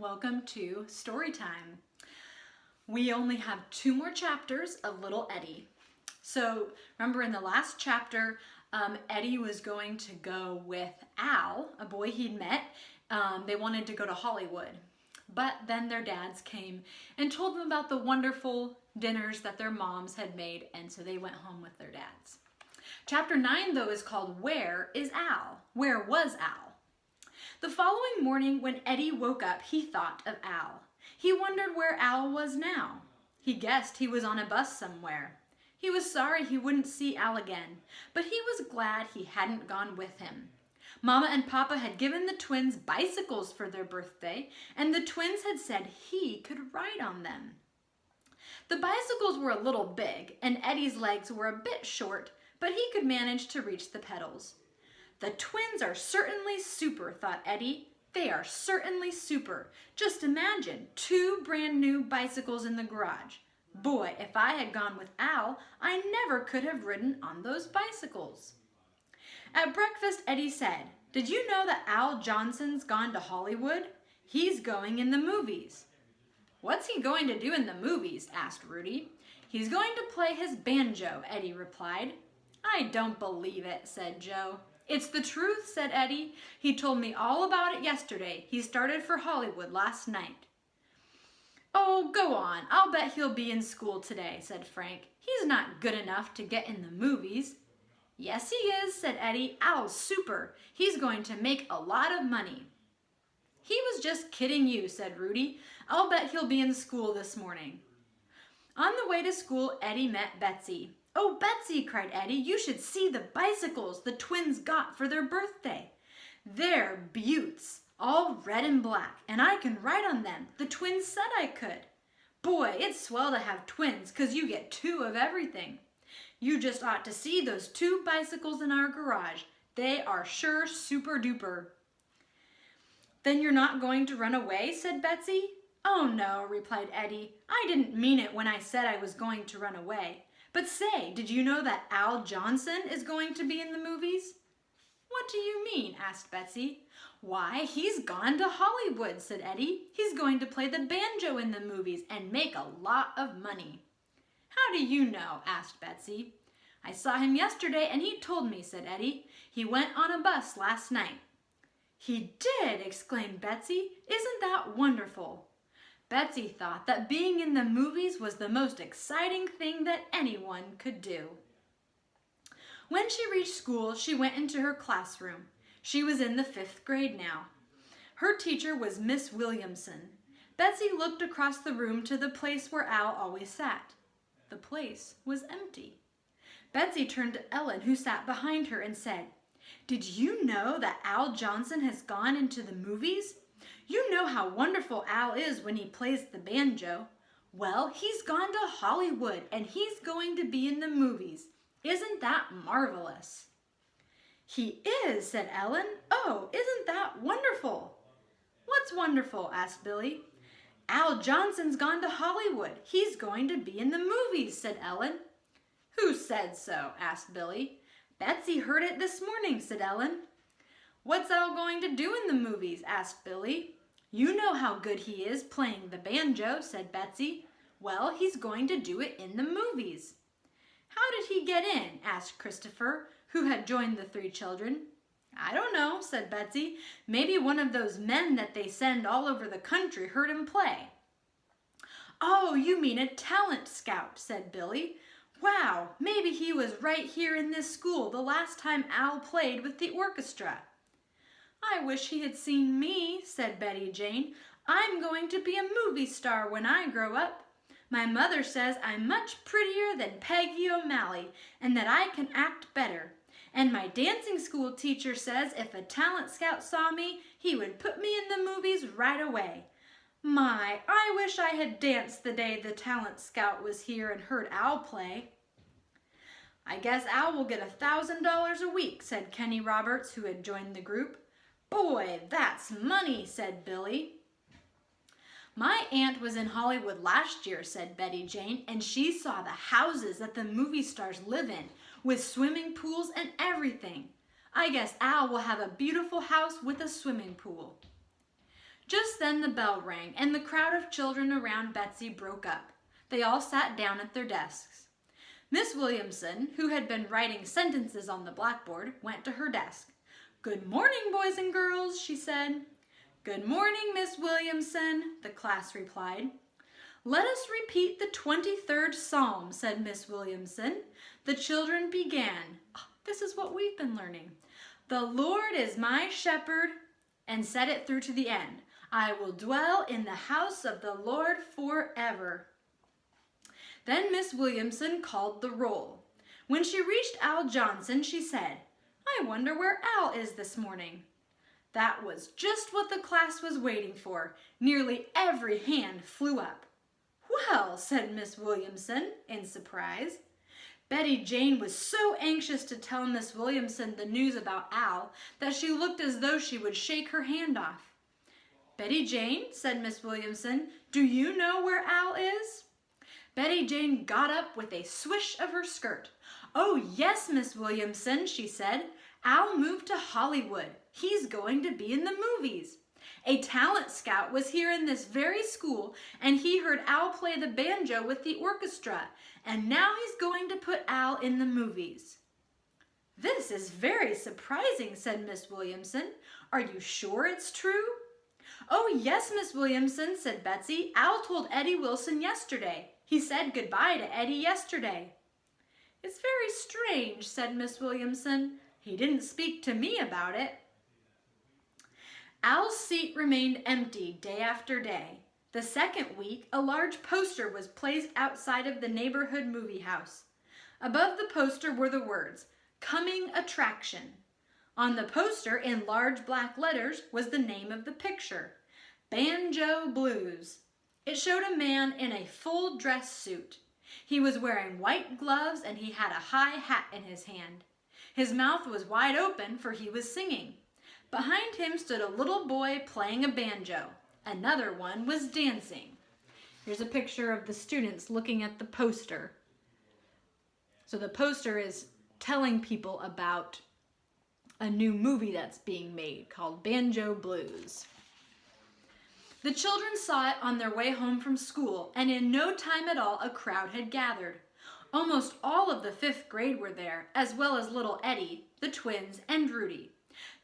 Welcome to story time. We only have 2 more chapters of Little Eddie. So remember in the last chapter, Eddie was going to go with Al, a boy he'd met. They wanted to go to Hollywood. But then their dads came and told them about the wonderful dinners that their moms had made, and so they went home with their dads. Chapter 9, though, is called Where is Al? Where was Al? The following morning, when Eddie woke up, he thought of Al. He wondered where Al was now. He guessed he was on a bus somewhere. He was sorry he wouldn't see Al again, but he was glad he hadn't gone with him. Mama and Papa had given the twins bicycles for their birthday, and the twins had said he could ride on them. The bicycles were a little big, and Eddie's legs were a bit short, but he could manage to reach the pedals. The twins are certainly super, thought Eddie. They are certainly super. Just imagine 2 brand new bicycles in the garage. Boy, if I had gone with Al, I never could have ridden on those bicycles. At breakfast, Eddie said, "Did you know that Al Johnson's gone to Hollywood? He's going in the movies." "What's he going to do in the movies?" asked Rudy. "He's going to play his banjo," Eddie replied. "I don't believe it," said Joe. "It's the truth," said Eddie. "He told me all about it yesterday. He started for Hollywood last night." "Oh, go on. I'll bet he'll be in school today," said Frank. "He's not good enough to get in the movies." "Yes, he is," said Eddie. "Al's super. He's going to make a lot of money." "He was just kidding you," said Rudy. "I'll bet he'll be in school this morning." On the way to school, Eddie met Betsy. "Oh, Betsy," cried Eddie, "you should see the bicycles the twins got for their birthday. They're beauts, all red and black, and I can ride on them. The twins said I could. Boy, it's swell to have twins, 'cause you get 2 of everything. You just ought to see those 2 bicycles in our garage. They are sure super duper." "Then you're not going to run away?" said Betsy. "Oh no," replied Eddie. "I didn't mean it when I said I was going to run away. But say, did you know that Al Johnson is going to be in the movies?" "What do you mean?" asked Betsy. "Why, he's gone to Hollywood," said Eddie. "He's going to play the banjo in the movies and make a lot of money." "How do you know?" asked Betsy. "I saw him yesterday and he told me," said Eddie. "He went on a bus last night." "He did!" exclaimed Betsy. "Isn't that wonderful?" Betsy thought that being in the movies was the most exciting thing that anyone could do. When she reached school, she went into her classroom. She was in the 5th grade now. Her teacher was Miss Williamson. Betsy looked across the room to the place where Al always sat. The place was empty. Betsy turned to Ellen, who sat behind her, and said, "Did you know that Al Johnson has gone into the movies? You know how wonderful Al is when he plays the banjo. Well, he's gone to Hollywood, and he's going to be in the movies. Isn't that marvelous?" "He is," said Ellen. "Oh, isn't that wonderful?" "What's wonderful?" asked Billy. "Al Johnson's gone to Hollywood. He's going to be in the movies," said Ellen. "Who said so?" asked Billy. "Betsy heard it this morning," said Ellen. "What's Al going to do in the movies?" asked Billy. "You know how good he is playing the banjo," said Betsy. "Well, he's going to do it in the movies." "How did he get in?" asked Christopher, who had joined the 3 children. "I don't know," said Betsy. "Maybe one of those men that they send all over the country heard him play." "Oh, you mean a talent scout," said Billy. "Wow, maybe he was right here in this school the last time Al played with the orchestra." "I wish he had seen me," said Betty Jane. "I'm going to be a movie star when I grow up. My mother says I'm much prettier than Peggy O'Malley and that I can act better. And my dancing school teacher says if a talent scout saw me, he would put me in the movies right away. My, I wish I had danced the day the talent scout was here and heard Al play." "I guess Al will get $1,000 a week," said Kenny Roberts, who had joined the group. "Boy, that's money," said Billy. "My aunt was in Hollywood last year," said Betty Jane, "and she saw the houses that the movie stars live in, with swimming pools and everything. I guess Al will have a beautiful house with a swimming pool." Just then the bell rang, and the crowd of children around Betsy broke up. They all sat down at their desks. Miss Williamson, who had been writing sentences on the blackboard, went to her desk. "Good morning, boys and girls," she said. "Good morning, Miss Williamson," the class replied. "Let us repeat the 23rd Psalm," said Miss Williamson. The children began. This is what we've been learning. "The Lord is my shepherd," and said it through to the end. "I will dwell in the house of the Lord forever." Then Miss Williamson called the roll. When she reached Al Johnson, she said, "I wonder where Al is this morning." That was just what the class was waiting for. Nearly every hand flew up. "Well," said Miss Williamson in surprise. Betty Jane was so anxious to tell Miss Williamson the news about Al that she looked as though she would shake her hand off. "Betty Jane," said Miss Williamson, "do you know where Al is?" Betty Jane got up with a swish of her skirt. "Oh, yes, Miss Williamson," she said. "Al moved to Hollywood. He's going to be in the movies. A talent scout was here in this very school, and he heard Al play the banjo with the orchestra, and now he's going to put Al in the movies." "This is very surprising," said Miss Williamson. "Are you sure it's true?" "Oh, yes, Miss Williamson," said Betsy. "Al told Eddie Wilson yesterday. He said goodbye to Eddie yesterday." "It's very strange," said Miss Williamson. "He didn't speak to me about it." Al's seat remained empty day after day. The second week, a large poster was placed outside of the neighborhood movie house. Above the poster were the words, "Coming Attraction." On the poster, in large black letters, was the name of the picture, Banjo Blues. It showed a man in a full dress suit. He was wearing white gloves and he had a high hat in his hand. His mouth was wide open, for he was singing. Behind him stood a little boy playing a banjo. Another one was dancing. Here's a picture of the students looking at the poster. So the poster is telling people about a new movie that's being made called Banjo Blues. The children saw it on their way home from school, and in no time at all a crowd had gathered. Almost all of the 5th grade were there, as well as little Eddie, the twins, and Rudy.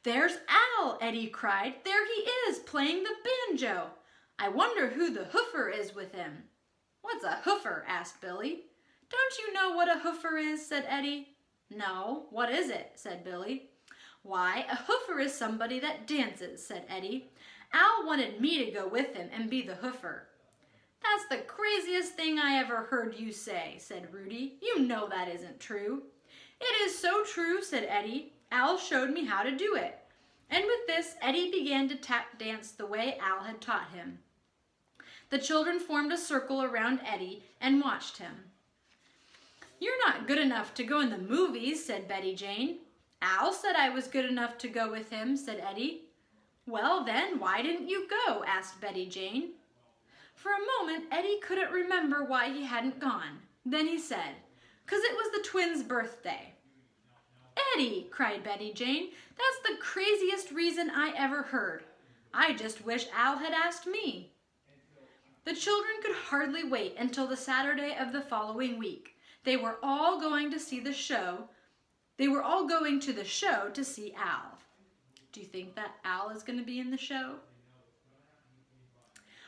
"There's Al," Eddie cried. "There he is, playing the banjo. I wonder who the hoofer is with him." "What's a hoofer?" asked Billy. "Don't you know what a hoofer is?" said Eddie. "No, what is it?" said Billy. "Why, a hoofer is somebody that dances," said Eddie. "Al wanted me to go with him and be the hoofer." "That's the craziest thing I ever heard you say," said Rudy. "You know that isn't true." "It is so true," said Eddie. "Al showed me how to do it." And with this, Eddie began to tap dance the way Al had taught him. The children formed a circle around Eddie and watched him. "You're not good enough to go in the movies," said Betty Jane. "Al said I was good enough to go with him," said Eddie. "Well then, why didn't you go?" asked Betty Jane. For a moment, Eddie couldn't remember why he hadn't gone. Then he said, "'Cause it was the twins' birthday." "Eddie," cried Betty Jane, "that's the craziest reason I ever heard. I just wish Al had asked me." The children could hardly wait until the Saturday of the following week. They were all going to the show to see Al. Do you think that Al is going to be in the show?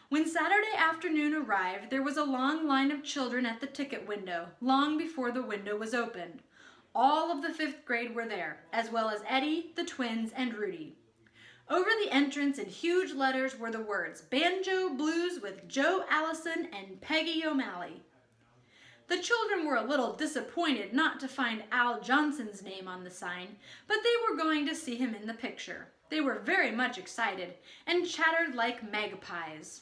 When Saturday afternoon arrived, there was a long line of children at the ticket window, long before the window was opened. All of the 5th grade were there, as well as Eddie, the twins, and Rudy. Over the entrance in huge letters were the words, "Banjo Blues with Joe Allison and Peggy O'Malley." The children were a little disappointed not to find Al Johnson's name on the sign, but they were going to see him in the picture. They were very much excited and chattered like magpies.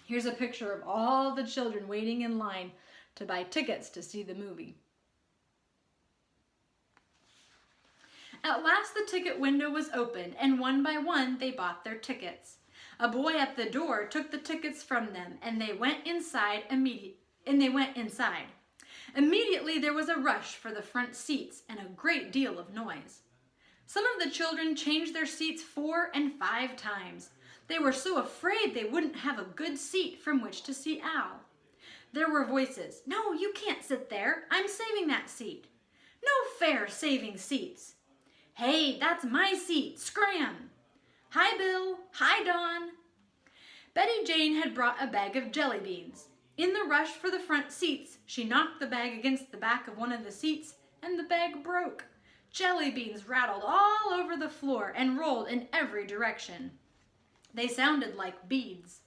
Here's a picture of all the children waiting in line to buy tickets to see the movie. At last the ticket window was opened, and one by one they bought their tickets. A boy at the door took the tickets from them, and they went inside immediately. Immediately there was a rush for the front seats and a great deal of noise. Some of the children changed their seats 4 and 5 times. They were so afraid they wouldn't have a good seat from which to see Al. There were voices. "No, you can't sit there. I'm saving that seat." "No fair saving seats." "Hey, that's my seat. Scram." "Hi, Bill. Hi, Don." Betty Jane had brought a bag of jelly beans. In the rush for the front seats, she knocked the bag against the back of one of the seats, and the bag broke. Jelly beans rattled all over the floor and rolled in every direction. They sounded like beads.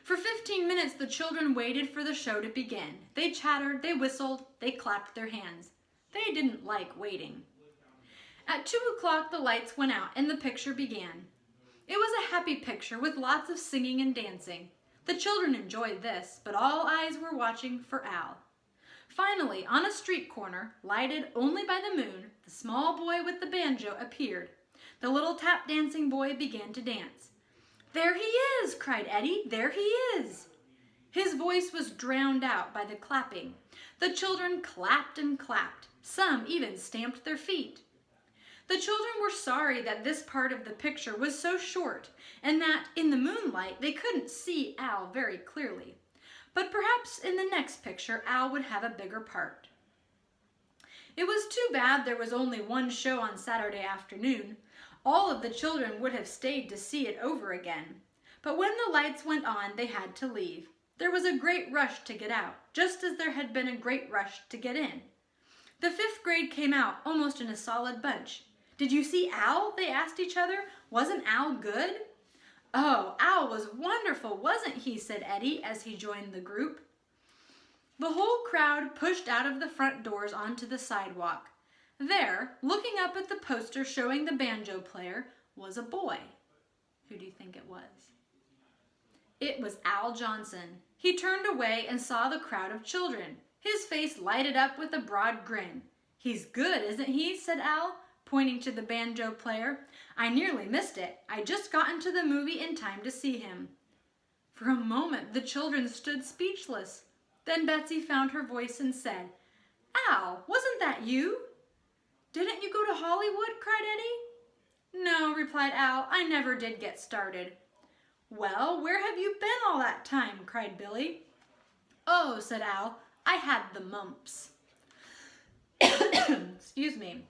For 15 minutes, the children waited for the show to begin. They chattered, they whistled, they clapped their hands. They didn't like waiting. At 2 o'clock, the lights went out and the picture began. It was a happy picture with lots of singing and dancing. The children enjoyed this, but all eyes were watching for Al. Finally, on a street corner, lighted only by the moon, the small boy with the banjo appeared. The little tap dancing boy began to dance. "There he is!" cried Eddie. "There he is!" His voice was drowned out by the clapping. The children clapped and clapped. Some even stamped their feet. The children were sorry that this part of the picture was so short and that in the moonlight they couldn't see Al very clearly. But perhaps in the next picture Al would have a bigger part. It was too bad there was only one show on Saturday afternoon. All of the children would have stayed to see it over again. But when the lights went on, they had to leave. There was a great rush to get out, just as there had been a great rush to get in. The 5th grade came out almost in a solid bunch. "Did you see Al?" they asked each other. "Wasn't Al good?" "Oh, Al was wonderful, wasn't he?" said Eddie as he joined the group. The whole crowd pushed out of the front doors onto the sidewalk. There, looking up at the poster showing the banjo player, was a boy. Who do you think it was? It was Al Johnson. He turned away and saw the crowd of children. His face lighted up with a broad grin. "He's good, isn't he?" said Al, pointing to the banjo player. "I nearly missed it. I just got into the movie in time to see him." For a moment, the children stood speechless. Then Betsy found her voice and said, "Al, wasn't that you?" "Didn't you go to Hollywood?" cried Eddie. "No," replied Al, "I never did get started." "Well, where have you been all that time?" cried Billy. "Oh," said Al, "I had the mumps." Excuse me.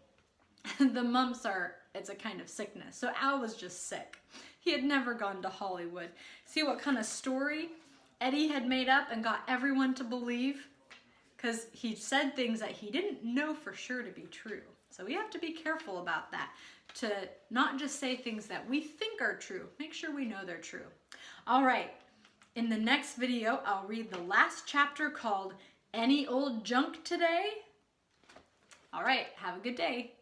The mumps it's a kind of sickness. So Al was just sick. He had never gone to Hollywood. See what kind of story Eddie had made up and got everyone to believe? Because he said things that he didn't know for sure to be true. So we have to be careful about that, to not just say things that we think are true. Make sure we know they're true. All right, in the next video, I'll read the last chapter called Any Old Junk Today? All right, have a good day.